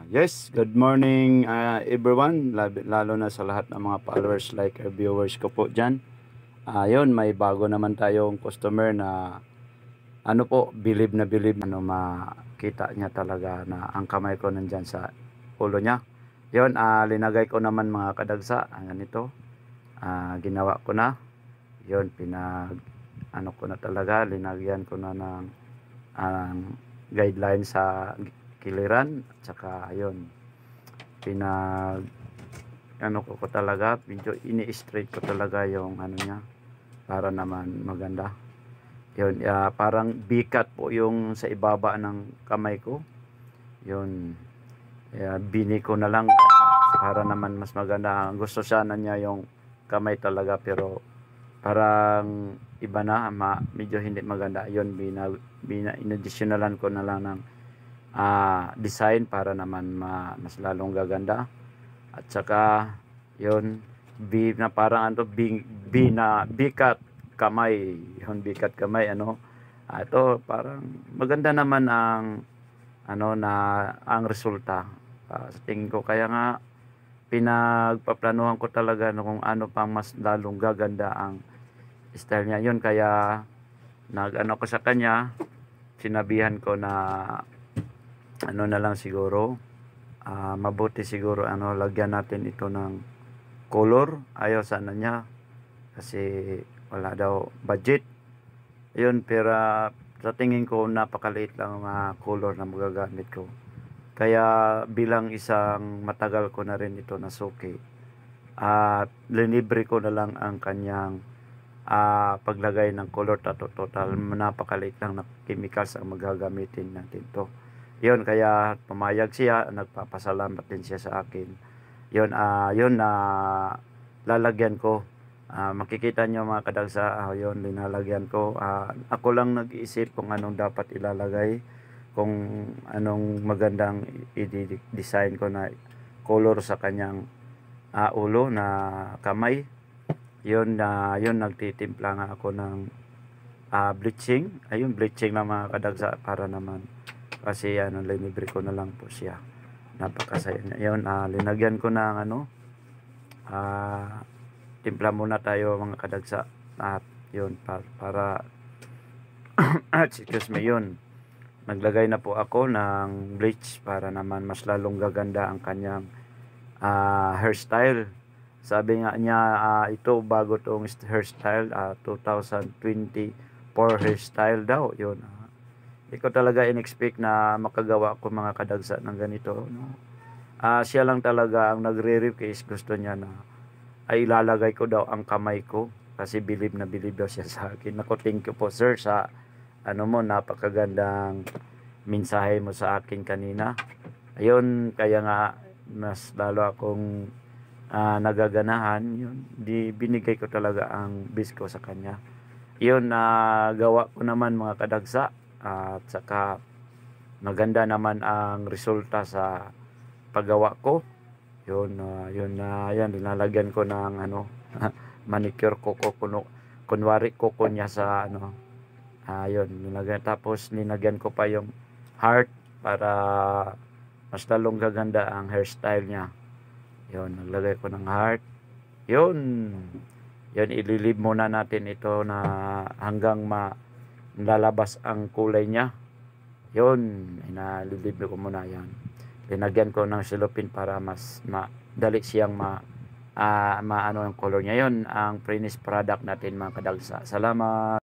Yes, good morning everyone, lalo na sa lahat ng mga followers like viewers ko po dyan. Yun, may bago naman tayong customer na ano po, bilib na bilib, makita niya talaga na ang kamay ko nandyan sa ulo niya. Yun, linagay ko naman mga kadagsa, ganito, ginawa ko na. Yun, ano ko na talaga, linagyan ko na ng guideline sa kiliran, at saka ayun, ano ko talaga, medyo ini-straight ko talaga yung ano niya para naman maganda. Yun, parang bikat po yung sa ibaba ng kamay ko. Yun, bini ko na lang para naman mas maganda. Gusto sana niya yung kamay talaga, pero parang iba na, medyo hindi maganda. Yun, inadditionalan ko na lang ng design para naman mas lalong gaganda. At saka yun, na parang ano, bikat kamay, yun, bikat kamay, ano. Ito parang maganda naman ang ang resulta. Sa tingin ko, kaya nga pinagpaplanuhan ko talaga kung ano pang mas lalong gaganda ang style niya. Yun, kaya nag-ano ko sa kanya, sinabihan ko na ano na lang siguro, mabuti siguro lagyan natin ito ng color. Ayaw sana niya kasi wala daw budget. Ayun, pero sa tingin ko napakaliit lang ang mga color na magagamit ko. Kaya bilang isang matagal ko na rin ito na suki, at linibre ko na lang ang kanyang paglagay ng color. Total napakaliit lang na chemicals ang magagamitin natin to. Yun, kaya pumayag siya, nagpapasalamat din siya sa akin. Yun, lalagyan ko. Makikita nyo mga kadagsa, yun, linalagyan ko. Ako lang nag-iisip kung anong dapat ilalagay, kung anong magandang i-design ko na color sa kanyang ulo na kamay. Yun, nagtitimpla nga ako ng bleaching. Ayun, bleaching lang mga kadagsa para naman, kasi linibre ko na lang po siya. Napakasaya niya. Yun, linagyan ko ng timpla muna tayo mga kadagsa. At yun, para excuse me, yun, naglagay na po ako ng bleach para naman mas lalong gaganda ang kanyang hairstyle. Sabi nga niya, ito bago tong hairstyle, 2024 hairstyle daw. Yun, hindi ko talaga in-expect na makagawa ko mga kadagsa ng ganito, no? Siya lang talaga ang nagre-request, gusto niya na ay ilalagay ko daw ang kamay ko kasi bilib na bilib daw siya sa akin. Naku, thank you po sir sa napakagandang mensahe mo sa akin kanina. Ayun, kaya nga mas lalo akong nagaganahan. Yun, binigay ko talaga ang best ko sa kanya. Yun, gawa ko naman mga kadagsa. At saka maganda naman ang resulta sa paggawa ko. Yun, yan, linalagyan ko ng manicure kuko, kunwari kuko niya sa yun, nilagyan, tapos linagyan ko pa yung heart para mas lalong gaganda ang hairstyle niya. Yun, naglagay ko ng heart. Yun, ililib muna natin ito na hanggang lalabas ang kulay niya. Yun, inalilib ko muna yan. Linagyan ko ng silopin para mas madali siyang ano ang color niya. Yun ang finished product natin mga kadagsa. Salamat.